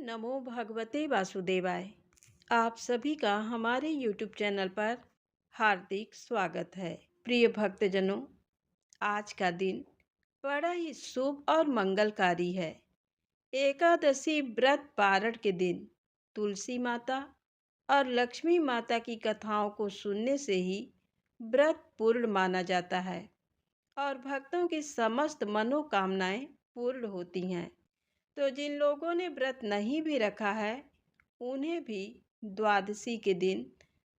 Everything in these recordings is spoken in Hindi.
नमो भगवते वासुदेवाय। आप सभी का हमारे YouTube चैनल पर हार्दिक स्वागत है। प्रिय भक्तजनों, आज का दिन बड़ा ही शुभ और मंगलकारी है। एकादशी व्रत पारण के दिन तुलसी माता और लक्ष्मी माता की कथाओं को सुनने से ही व्रत पूर्ण माना जाता है और भक्तों की समस्त मनोकामनाएं पूर्ण होती हैं। तो जिन लोगों ने व्रत नहीं भी रखा है, उन्हें भी द्वादशी के दिन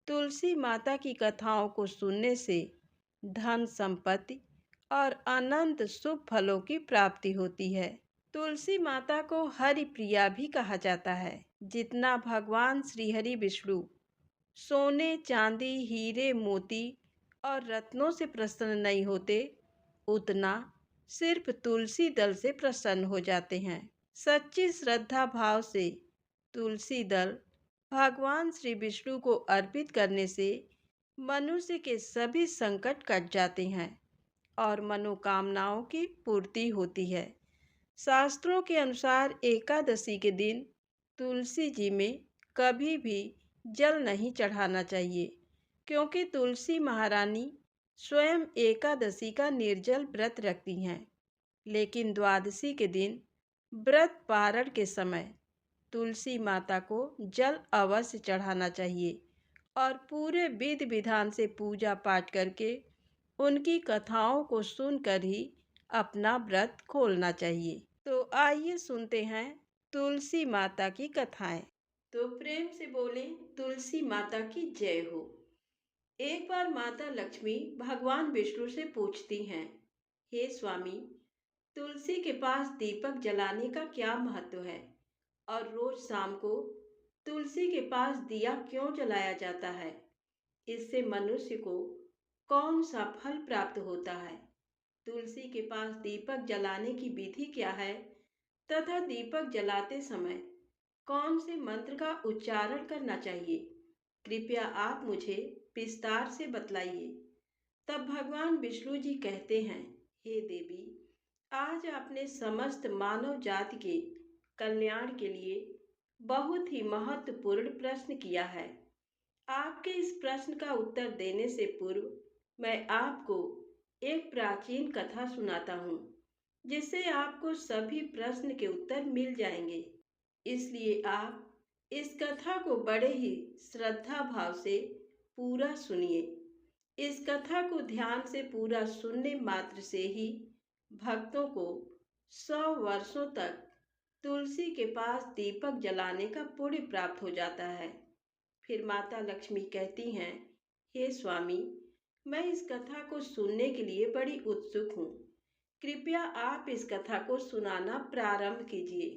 तुलसी माता की कथाओं को सुनने से धन संपत्ति और अनंत शुभ फलों की प्राप्ति होती है। तुलसी माता को हरि प्रिया भी कहा जाता है। जितना भगवान श्री हरि विष्णु सोने, चांदी, हीरे, मोती और रत्नों से प्रसन्न नहीं होते, उतना सिर्फ तुलसी दल से प्रसन्न हो जाते हैं। सच्ची श्रद्धा भाव से तुलसी दल भगवान श्री विष्णु को अर्पित करने से मनुष्य के सभी संकट कट जाते हैं और मनोकामनाओं की पूर्ति होती है। शास्त्रों के अनुसार एकादशी के दिन तुलसी जी में कभी भी जल नहीं चढ़ाना चाहिए, क्योंकि तुलसी महारानी स्वयं एकादशी का निर्जल व्रत रखती हैं। लेकिन द्वादशी के दिन व्रत पारण के समय तुलसी माता को जल अवश्य चढ़ाना चाहिए और पूरे विधि विधान से पूजा पाठ करके उनकी कथाओं को सुनकर ही अपना व्रत खोलना चाहिए। तो आइए सुनते हैं तुलसी माता की कथाएं। तो प्रेम से बोले तुलसी माता की जय हो। एक बार माता लक्ष्मी भगवान विष्णु से पूछती हैं, हे स्वामी, तुलसी के पास दीपक जलाने का क्या महत्व है और रोज शाम को तुलसी के पास दिया क्यों जलाया जाता है? इससे मनुष्य को कौन सा फल प्राप्त होता है? तुलसी के पास दीपक जलाने की विधि क्या है तथा दीपक जलाते समय कौन से मंत्र का उच्चारण करना चाहिए? कृपया आप मुझे विस्तार से बतलाइए। तब भगवान विष्णु जी कहते हैं, हे देवी, आज आपने समस्त मानव जाति के कल्याण के लिए बहुत ही महत्वपूर्ण प्रश्न किया है। आपके इस प्रश्न का उत्तर देने से पूर्व मैं आपको एक प्राचीन कथा सुनाता हूँ, जिससे आपको सभी प्रश्न के उत्तर मिल जाएंगे। इसलिए आप इस कथा को बड़े ही श्रद्धा भाव से पूरा सुनिए। इस कथा को ध्यान से पूरा सुनने मात्र से ही भक्तों को 100 वर्षों तक तुलसी के पास दीपक जलाने का पुण्य प्राप्त हो जाता है। फिर माता लक्ष्मी कहती हैं, हे स्वामी, मैं इस कथा को सुनने के लिए बड़ी उत्सुक हूँ। कृपया आप इस कथा को सुनाना प्रारंभ कीजिए।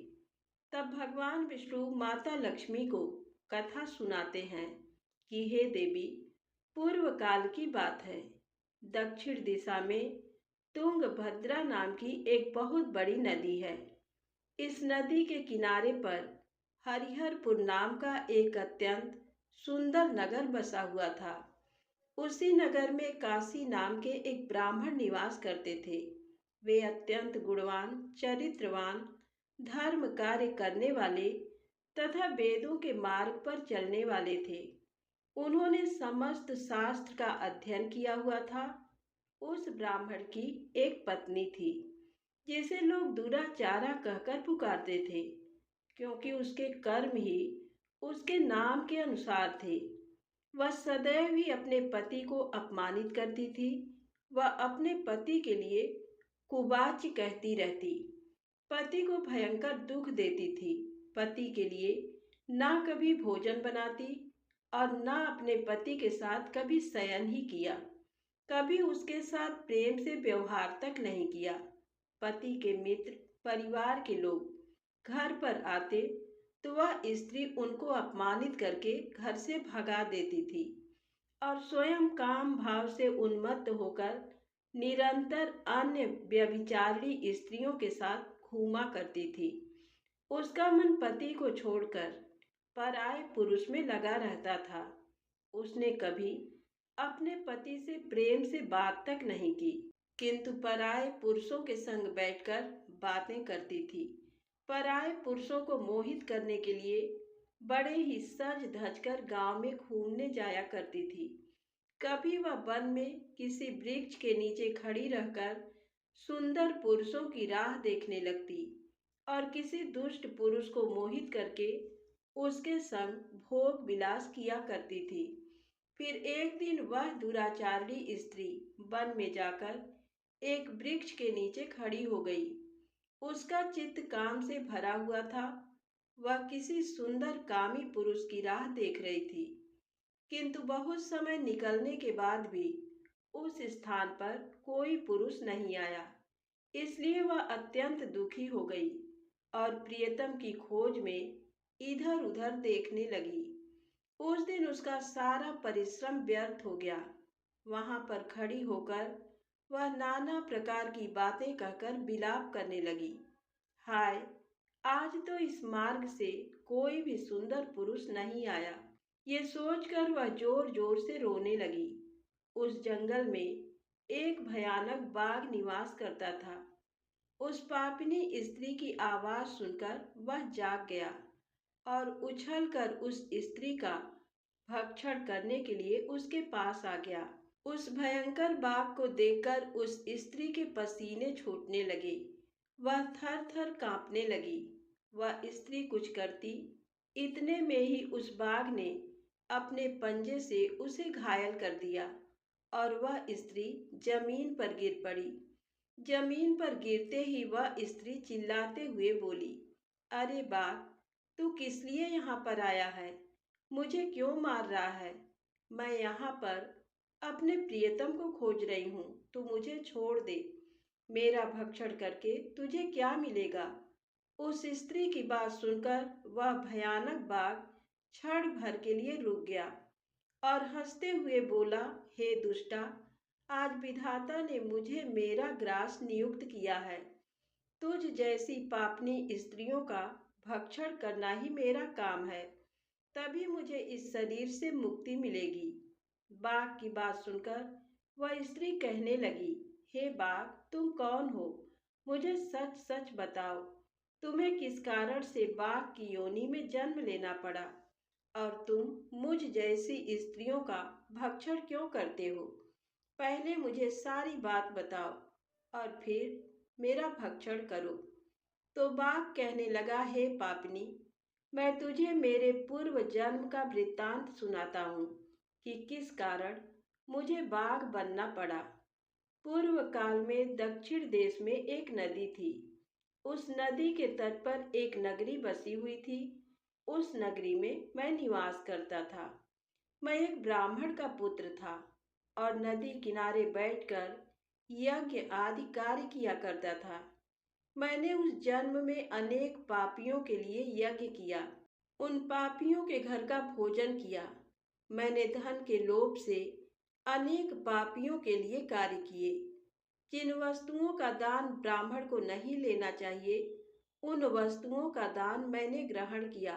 तब भगवान विष्णु माता लक्ष्मी को कथा सुनाते हैं कि हे देवी, पूर्व काल की बात है। दक्षिण दिशा में तुंगभद्रा नाम की एक बहुत बड़ी नदी है। इस नदी के किनारे पर हरिहरपुर नाम का एक अत्यंत सुंदर नगर बसा हुआ था। उसी नगर में काशी नाम के एक ब्राह्मण निवास करते थे। वे अत्यंत गुणवान, चरित्रवान, धर्म कार्य करने वाले तथा वेदों के मार्ग पर चलने वाले थे। उन्होंने समस्त शास्त्र का अध्ययन किया हुआ था। उस ब्राह्मण की एक पत्नी थी, जिसे लोग दुराचारा कहकर पुकारते थे, क्योंकि उसके कर्म ही उसके नाम के अनुसार थे। वह सदैव ही अपने पति को अपमानित करती थी। वह अपने पति के लिए कुवाच कहती रहती, पति को भयंकर दुख देती थी। पति के लिए ना कभी भोजन बनाती और ना अपने पति के साथ कभी शयन ही किया, कभी उसके साथ प्रेम से व्यवहार तक नहीं किया। पति के मित्र, परिवार के लोग घर पर आते तो वह स्त्री उनको अपमानित करके घर से भगा देती थी और स्वयं काम भाव से उन्मत्त होकर निरंतर अन्य व्यभिचारिणी स्त्रियों के साथ घूमा करती थी। उसका मन पति को छोड़कर पराये पुरुष में लगा रहता था। उसने कभी अपने पति से प्रेम से बात तक नहीं की, किंतु पराये पुरुषों के संग बैठकर बातें करती थी। पराये पुरुषों को मोहित करने के लिए बड़े ही सज धज कर गाँव में घूमने जाया करती थी। कभी वह वन में किसी वृक्ष के नीचे खड़ी रहकर सुंदर पुरुषों की राह देखने लगती और किसी दुष्ट पुरुष को मोहित करके उसके संग भोग विलास किया करती थी। फिर एक दिन वह दुराचारी स्त्री वन में जाकर एक वृक्ष के नीचे खड़ी हो गई। उसका चित्त काम से भरा हुआ था। वह किसी सुंदर कामी पुरुष की राह देख रही थी, किंतु बहुत समय निकलने के बाद भी उस स्थान पर कोई पुरुष नहीं आया। इसलिए वह अत्यंत दुखी हो गई और प्रियतम की खोज में इधर उधर देखने लगी। उस दिन उसका सारा परिश्रम व्यर्थ हो गया। वहां पर खड़ी होकर वह नाना प्रकार की बातें कहकर विलाप करने लगी। हाय, आज तो इस मार्ग से कोई भी सुंदर पुरुष नहीं आया। ये सोचकर वह जोर जोर से रोने लगी। उस जंगल में एक भयानक बाघ निवास करता था। उस पापिनी स्त्री की आवाज सुनकर वह जाग गया और उछलकर उस स्त्री का भक्षण करने के लिए उसके पास आ गया। उस भयंकर बाघ को देखकर उस स्त्री के पसीने छूटने लगे। वह थर थर कांपने लगी। वह स्त्री कुछ करती, इतने में ही उस बाघ ने अपने पंजे से उसे घायल कर दिया और वह स्त्री जमीन पर गिर पड़ी। जमीन पर गिरते ही वह स्त्री चिल्लाते हुए बोली, अरे बाघ, तू किस लिए यहाँ पर आया है? मुझे क्यों मार रहा है? मैं यहाँ पर अपने प्रियतम को खोज रही हूँ। तू मुझे छोड़ दे। मेरा भक्षण करके तुझे क्या मिलेगा? उस स्त्री की बात सुनकर वह भयानक बाघ क्षण भर के लिए रुक गया और हंसते हुए बोला, हे दुष्टा, आज विधाता ने मुझे मेरा ग्रास नियुक्त किया है। तुझ जैसी पापनी स्त्रियों का भक्षण करना ही मेरा काम है। तभी मुझे इस शरीर से मुक्ति मिलेगी। बाघ की बात सुनकर वह स्त्री कहने लगी, हे बाघ, तुम कौन हो? मुझे सच सच बताओ, तुम्हें किस कारण से बाघ की योनि में जन्म लेना पड़ा और तुम मुझ जैसी स्त्रियों का भक्षण क्यों करते हो? पहले मुझे सारी बात बताओ और फिर मेरा भक्षण करो। तो बाघ कहने लगा, हे पापनी, मैं तुझे मेरे पूर्व जन्म का वृत्तांत सुनाता हूँ कि किस कारण मुझे बाघ बनना पड़ा। पूर्व काल में दक्षिण देश में एक नदी थी। उस नदी के तट पर एक नगरी बसी हुई थी। उस नगरी में मैं निवास करता था। मैं एक ब्राह्मण का पुत्र था और नदी किनारे बैठकर यज्ञ आदि कार्य किया करता था। मैंने उस जन्म में अनेक पापियों के लिए यज्ञ किया, उन पापियों के घर का भोजन किया। मैंने धन के लोभ से अनेक पापियों के लिए कार्य किए। जिन वस्तुओं का दान ब्राह्मण को नहीं लेना चाहिए, उन वस्तुओं का दान मैंने ग्रहण किया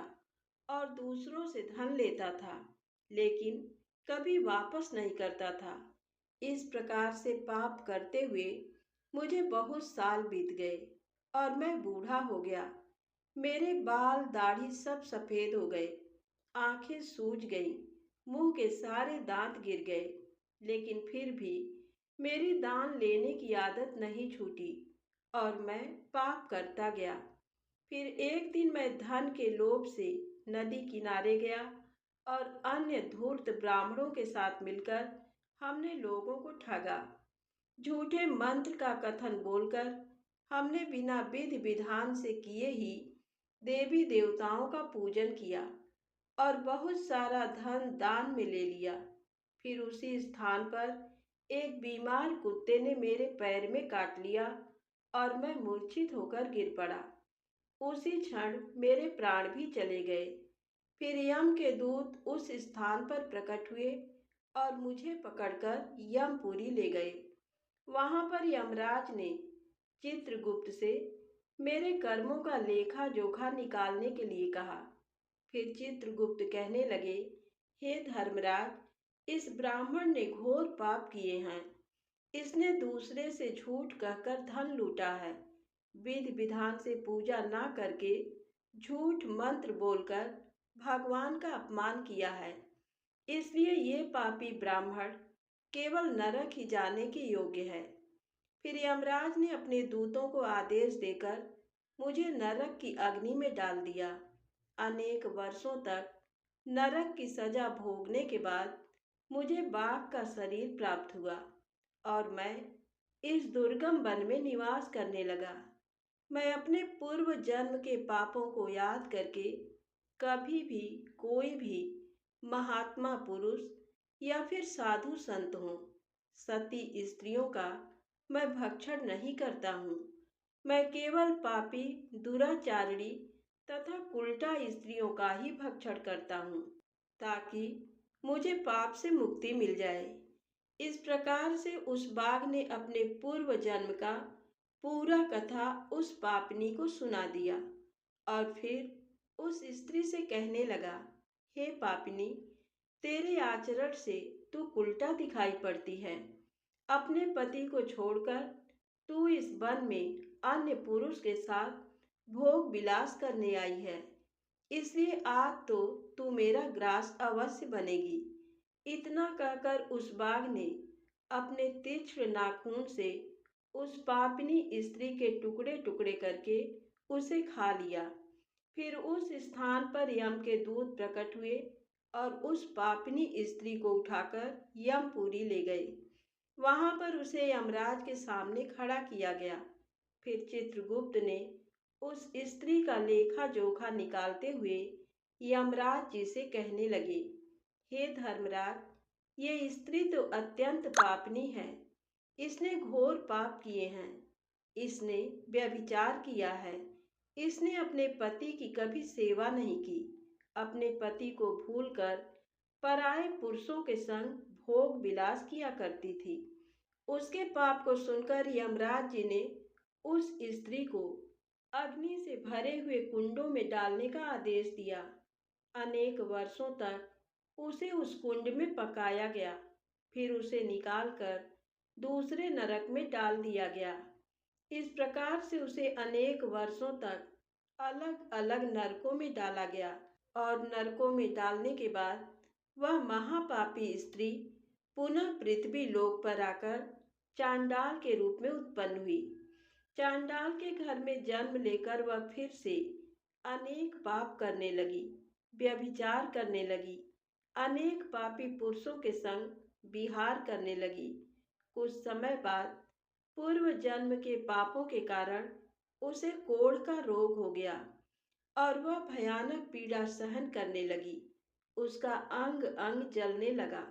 और दूसरों से धन लेता था, लेकिन कभी वापस नहीं करता था। इस प्रकार से पाप करते हुए मुझे बहुत साल बीत गए और मैं बूढ़ा हो गया। मेरे बाल दाढ़ी सब सफेद हो गए, आंखें सूज गईं, मुंह के सारे दांत गिर गए, लेकिन फिर भी मेरी दान लेने की आदत नहीं छूटी और मैं पाप करता गया। फिर एक दिन मैं धन के लोभ से नदी किनारे गया और अन्य धूर्त ब्राह्मणों के साथ मिलकर हमने लोगों को ठगा। झूठे मंत्र का कथन बोलकर हमने बिना विधि विधान से किए ही देवी देवताओं का पूजन किया और बहुत सारा धन दान में ले लिया। फिर उसी स्थान पर एक बीमार कुत्ते ने मेरे पैर में काट लिया और मैं मूर्छित होकर गिर पड़ा। उसी क्षण मेरे प्राण भी चले गए। फिर यम के दूत उस स्थान पर प्रकट हुए और मुझे पकड़कर यमपुरी ले गए। वहां पर यमराज ने चित्रगुप्त से मेरे कर्मों का लेखा जोखा निकालने के लिए कहा। फिर चित्रगुप्त कहने लगे, हे धर्मराज, इस ब्राह्मण ने घोर पाप किए हैं। इसने दूसरे से झूठ कहकर धन लूटा है। विधि विधान से पूजा ना करके झूठ मंत्र बोलकर भगवान का अपमान किया है। इसलिए ये पापी ब्राह्मण केवल नरक ही जाने के योग्य है। फिर यमराज ने अपने दूतों को आदेश देकर मुझे नरक की अग्नि में डाल दिया। अनेक वर्षों तक नरक की सजा भोगने के बाद मुझे बाघ का शरीर प्राप्त हुआ और मैं इस दुर्गम वन में निवास करने लगा। मैं अपने पूर्व जन्म के पापों को याद करके कभी भी कोई भी महात्मा पुरुष या फिर साधु संत हो, सती स्त्रियों का मैं भक्षण नहीं करता हूँ। मैं केवल पापी, दुराचारिणी तथा उल्टा स्त्रियों का ही भक्षण करता हूँ, ताकि मुझे पाप से मुक्ति मिल जाए। इस प्रकार से उस बाघ ने अपने पूर्व जन्म का पूरा कथा उस पापनी को सुना दिया और फिर उस स्त्री से कहने लगा, हे पापनी, तेरे आचरण से तू उल्टा दिखाई पड़ती है। अपने पति को छोड़कर तू इस वन में अन्य पुरुष के साथ भोग विलास करने आई है। इसलिए आज तो तू मेरा ग्रास अवश्य बनेगी। इतना कहकर उस बाघ ने अपने तीक्ष्ण नाखून से उस पापिनी स्त्री के टुकड़े टुकड़े करके उसे खा लिया। फिर उस स्थान पर यम के दूत प्रकट हुए और उस पापिनी स्त्री को उठाकर यमपुरी ले गए। वहां पर उसे यमराज के सामने खड़ा किया गया। फिर चित्रगुप्त ने उस स्त्री का लेखा जोखा निकालते हुए यमराज जी से कहने लगे, हे धर्मराज, ये स्त्री तो अत्यंत पापनी है। इसने घोर पाप किए हैं। इसने व्यभिचार किया है। इसने अपने पति की कभी सेवा नहीं की। अपने पति को भूलकर पराये पुरुषों के संग भोग विलास किया करती थी। उसके पाप को सुनकर यमराज जी ने उस स्त्री को अग्नि से भरे हुए कुंडों में डालने का आदेश दिया। अनेक वर्षों तक उसे उस कुंड में पकाया गया। फिर उसे निकालकर दूसरे नरक में डाल दिया गया। इस प्रकार से उसे अनेक वर्षों तक अलग अलग नरकों में डाला गया और नरकों में डालने के बाद वह महापापी स्त्री पुनः पृथ्वी लोक पर आकर चांडाल के रूप में उत्पन्न हुई। चांडाल के घर में जन्म लेकर वह फिर से अनेक पाप करने लगी, व्यभिचार करने लगी, अनेक पापी पुरुषों के संग विहार करने लगी। कुछ समय बाद पूर्व जन्म के पापों के कारण उसे कोढ़ का रोग हो गया और वह भयानक पीड़ा सहन करने लगी। उसका अंग अंग जलने लगा।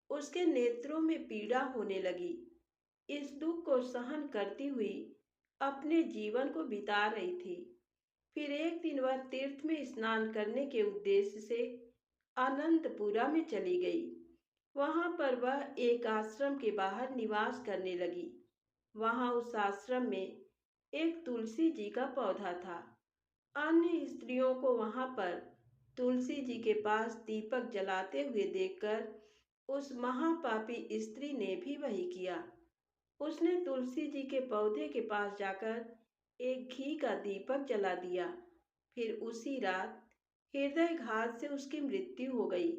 उसके नेत्रों में पीड़ा होने लगी। इस दुख को सहन करती हुई अपने जीवन को बिता रही थी। फिर एक दिन वह तीर्थ में स्नान करने के उद्देश्य से अनंतपुरा में चली गई। वहां पर वह एक आश्रम के बाहर निवास करने लगी। वहां उस आश्रम में एक तुलसी जी का पौधा था। अन्य स्त्रियों को वहां पर तुलसी जी के पास दीपक जलाते हुए देखकर उस महापापी स्त्री ने भी वही किया। उसने तुलसी जी के पौधे के पास जाकर एक घी का दीपक जला दिया। फिर उसी रात हृदयघात से उसकी मृत्यु हो गई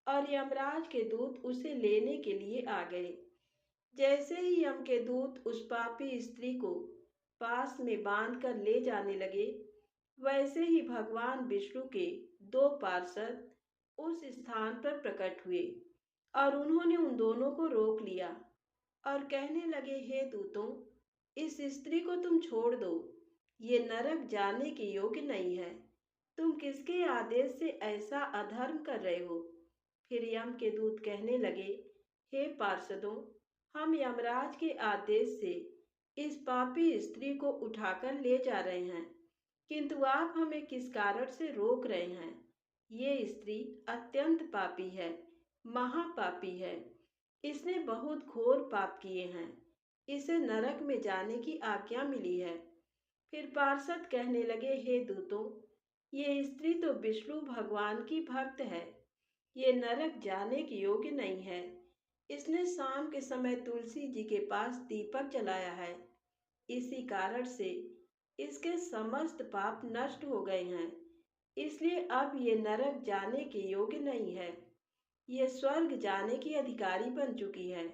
और यमराज के दूत उसे लेने के लिए आ गए। जैसे ही यम के दूत उस पापी स्त्री को पास में बांध कर ले जाने लगे, वैसे ही भगवान विष्णु के दो पार्षद उस स्थान पर प्रकट हुए और उन्होंने उन दोनों को रोक लिया और कहने लगे, हे दूतों, इस स्त्री को तुम छोड़ दो। ये नरक जाने के योग्य नहीं है। तुम किसके आदेश से ऐसा अधर्म कर रहे हो? फिर यम के दूत कहने लगे, हे पार्षदों, हम यमराज के आदेश से इस पापी स्त्री को उठाकर ले जा रहे हैं, किंतु आप हमें किस कारण से रोक रहे हैं? ये स्त्री अत्यंत पापी है, महापापी है। इसने बहुत घोर पाप किए हैं। इसे नरक में जाने की आज्ञा मिली है। फिर पार्षद कहने लगे, हे दूतों, ये स्त्री तो विष्णु भगवान की भक्त है। ये नरक जाने के योग्य नहीं है। इसने शाम के समय तुलसी जी के पास दीपक जलाया है। इसी कारण से इसके समस्त पाप नष्ट हो गए हैं, इसलिए अब ये नरक जाने के योग्य नहीं है। ये स्वर्ग जाने की अधिकारी बन चुकी है।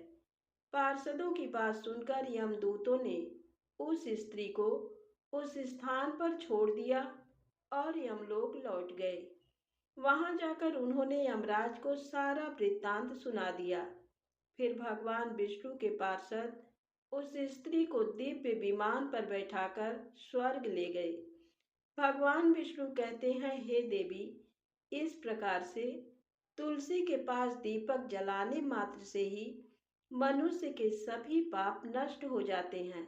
पार्षदों की बात सुनकर यमदूतों ने उस स्त्री को उस स्थान पर छोड़ दिया और यमलोक लौट गए। वहां जाकर उन्होंने यमराज को सारा वृत्तांत सुना दिया। फिर भगवान विष्णु के पार्षद उस स्त्री को दिव्य विमान पर बैठाकर स्वर्ग ले गए। भगवान विष्णु कहते हैं, हे देवी, इस प्रकार से तुलसी के पास दीपक जलाने मात्र से ही मनुष्य के सभी पाप नष्ट हो जाते हैं,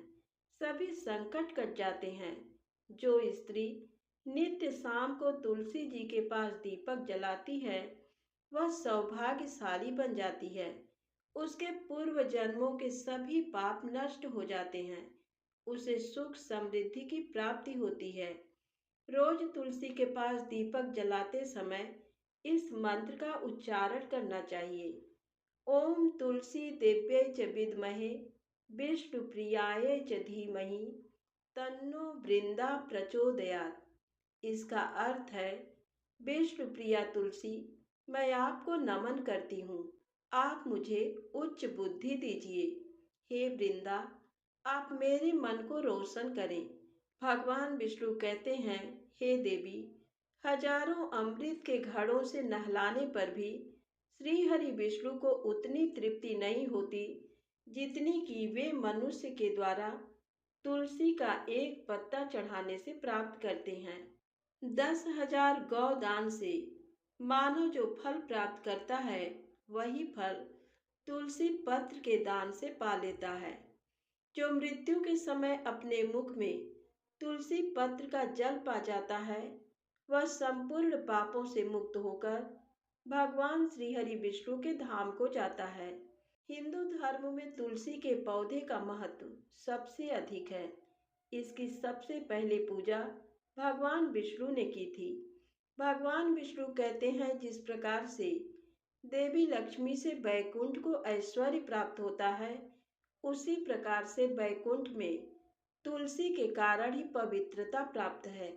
सभी संकट कट जाते हैं। जो स्त्री नित्य शाम को तुलसी जी के पास दीपक जलाती है, वह सौभाग्यशाली बन जाती है। उसके पूर्व जन्मों के सभी पाप नष्ट हो जाते हैं। उसे सुख समृद्धि की प्राप्ति होती है। रोज तुलसी के पास दीपक जलाते समय इस मंत्र का उच्चारण करना चाहिए। ओम तुलसी देव्यै च विद्महे विष्णु प्रियाय च धीमहि तन्नो वृंदा प्रचोदयात्। इसका अर्थ है, विष्णु प्रिया तुलसी, मैं आपको नमन करती हूँ। आप मुझे उच्च बुद्धि दीजिए। हे वृंदा, आप मेरे मन को रोशन करें। भगवान विष्णु कहते हैं, हे देवी, हजारों अमृत के घड़ों से नहलाने पर भी श्री हरि विष्णु को उतनी तृप्ति नहीं होती जितनी कि वे मनुष्य के द्वारा तुलसी का एक पत्ता चढ़ाने से प्राप्त करते हैं। 10,000 गौदान से मानव जो फल प्राप्त करता है, वही फल तुलसी पत्र के दान से पा लेता है। जो मृत्यु के समय अपने मुख में तुलसी पत्र का जल पा जाता है, वह संपूर्ण पापों से मुक्त होकर भगवान श्री हरि विष्णु के धाम को जाता है। हिंदू धर्म में तुलसी के पौधे का महत्व सबसे अधिक है। इसकी सबसे पहले पूजा भगवान विष्णु ने की थी। भगवान विष्णु कहते हैं, जिस प्रकार से देवी लक्ष्मी से बैकुंठ को ऐश्वर्य प्राप्त होता है, उसी प्रकार से बैकुंठ में तुलसी के कारण ही पवित्रता प्राप्त है।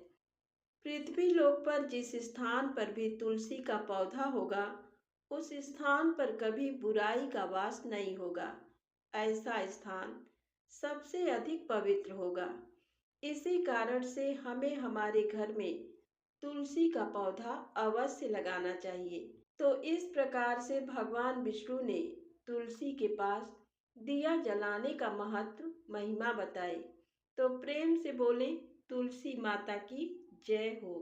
पृथ्वी लोक पर जिस स्थान पर भी तुलसी का पौधा होगा, उस स्थान पर कभी बुराई का वास नहीं होगा। ऐसा स्थान सबसे अधिक पवित्र होगा। इसी कारण से हमें हमारे घर में तुलसी का पौधा अवश्य लगाना चाहिए। तो इस प्रकार से भगवान विष्णु ने तुलसी के पास दिया जलाने का महत्व, महिमा बताई। तो प्रेम से बोलें, तुलसी माता की जय हो।